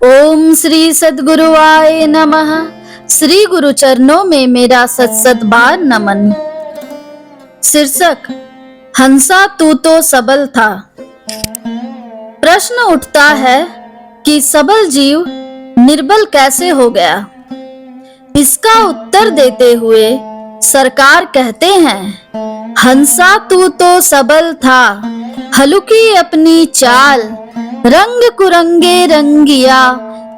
ओम श्री सद्गुरुवाय नमः। श्री गुरु चरणों में मेरा सत बार नमन। शीर्षक, हंसा तू तो सबल था। प्रश्न उठता है कि सबल जीव निर्बल कैसे हो गया। इसका उत्तर देते हुए सरकार कहते हैं, हंसा तू तो सबल था, हलुकी अपनी चाल, रंग कुरंगे रंगिया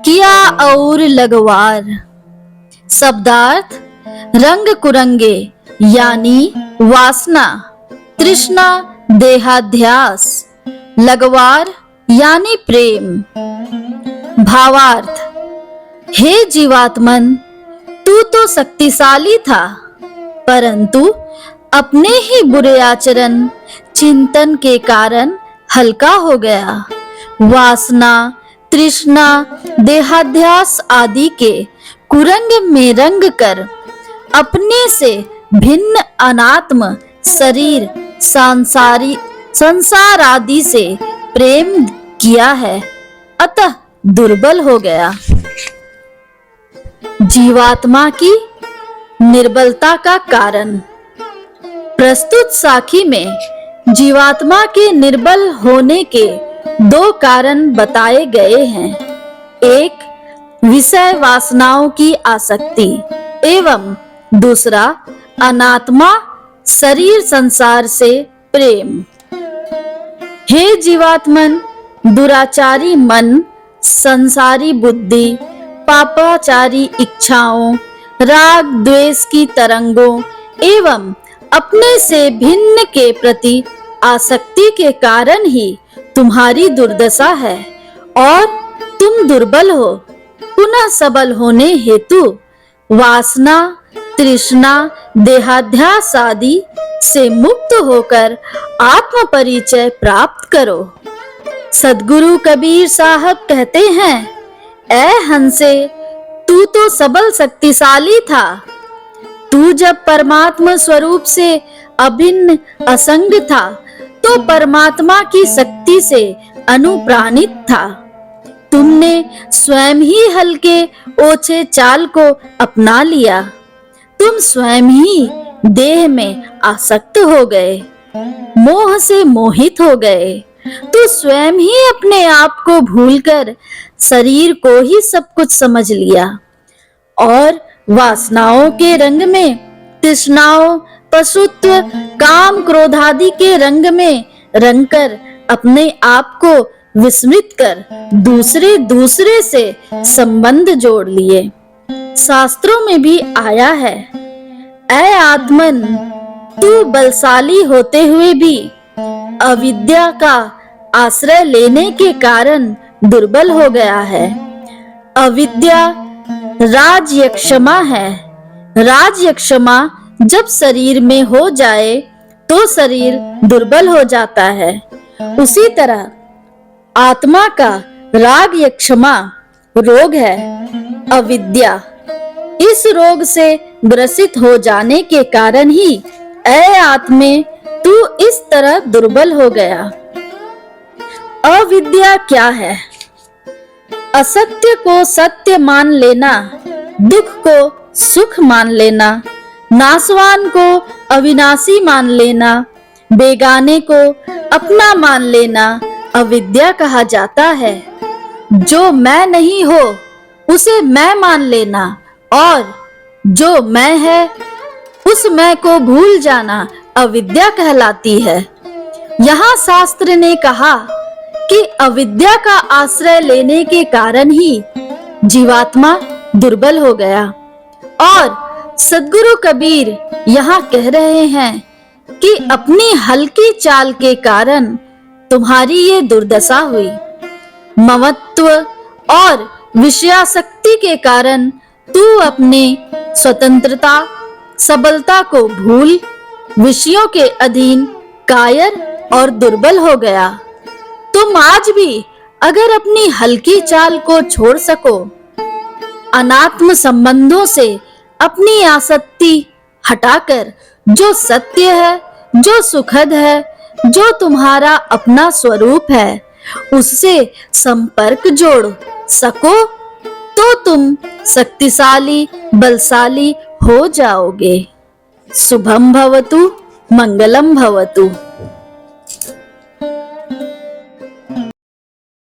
किया और लगवार। शब्दार्थ, रंग कुरंगे यानी वासना, तृष्णा, देहाध्यास, लगवार यानी प्रेम। भावार्थ, हे जीवात्मन, तू तो शक्तिशाली था, परंतु अपने ही बुरे आचरण चिंतन के कारण हल्का हो गया। वासना, तृष्णा, देहाध्यास आदि के कुरंग में रंग कर अपने से भिन्न अनात्म शरीर संसार आदि से प्रेम किया है, अतः दुर्बल हो गया। जीवात्मा की निर्बलता का कारण। प्रस्तुत साखी में जीवात्मा के निर्बल होने के दो कारण बताए गए हैं। एक, विषय वासनाओं की आसक्ति एवं दूसरा, अनात्मा शरीर संसार से प्रेम। हे जीवात्मन, दुराचारी मन, संसारी बुद्धि, पापाचारी इच्छाओं, राग द्वेष की तरंगों एवं अपने से भिन्न के प्रति आसक्ति के कारण ही तुम्हारी दुर्दशा है और तुम दुर्बल हो। पुनः सबल होने हेतु वासना, तृष्णा, देहाध्यास आदि से मुक्त होकर आत्म परिचय प्राप्त करो। सद्गुरु कबीर साहब कहते हैं, ऐ हंसे, तू तो सबल शक्तिशाली था। तू जब परमात्मा स्वरूप से अभिन्न असंग था तो परमात्मा की शक्ति से अनुप्राणित था। तुमने स्वयं ही हल्के ओछे चाल को अपना लिया। तुम स्वयं ही देह में आसक्त हो गए, मोह से मोहित हो गए। तू स्वयं ही अपने आप को भूलकर शरीर को ही सब कुछ समझ लिया और वासनाओं के रंग में, तृष्णाओं, पशुत्व, काम, क्रोध आदि के रंग में रंगकर अपने आप को विस्मृत कर दूसरे से संबंध जोड़ लिए। शास्त्रों में भी आया है, ऐ आत्मन, तू बलशाली होते हुए भी अविद्या का आश्रय लेने के कारण दुर्बल हो गया है। अविद्या राजयक्षमा है। राजयक्षमा जब शरीर में हो जाए तो शरीर दुर्बल हो जाता है। उसी तरह आत्मा का राग यक्षमा रोग है, अविद्या। इस रोग से ग्रसित हो जाने के कारण ही ऐ आत्मे, तू इस तरह दुर्बल हो गया। अविद्या क्या है? असत्य को सत्य मान लेना, दुख को सुख मान लेना, नाशवान को अविनाशी मान लेना, बेगाने को अपना मान लेना अविद्या कहा जाता है। जो मैं नहीं हो उसे मैं मान लेना और जो मैं है उस मैं को भूल जाना अविद्या कहलाती है। यहाँ शास्त्र ने कहा कि अविद्या का आश्रय लेने के कारण ही जीवात्मा दुर्बल हो गया और सद्गुरु कबीर यहाँ कह रहे हैं कि अपनी हल्की चाल के कारण तुम्हारी ये दुर्दशा हुई। ममत्व और विषयासक्ति के कारण तू अपने स्वतंत्रता, सबलता को भूल विषयों के अधीन कायर और दुर्बल हो गया। तुम आज भी अगर अपनी हल्की चाल को छोड़ सको, अनात्म संबंधों से अपनी आसक्ति हटाकर जो सत्य है, जो सुखद है, जो तुम्हारा अपना स्वरूप है, उससे संपर्क जोड़ सको तो तुम शक्तिशाली बलशाली हो जाओगे। शुभम भवतु, मंगलम भवतु।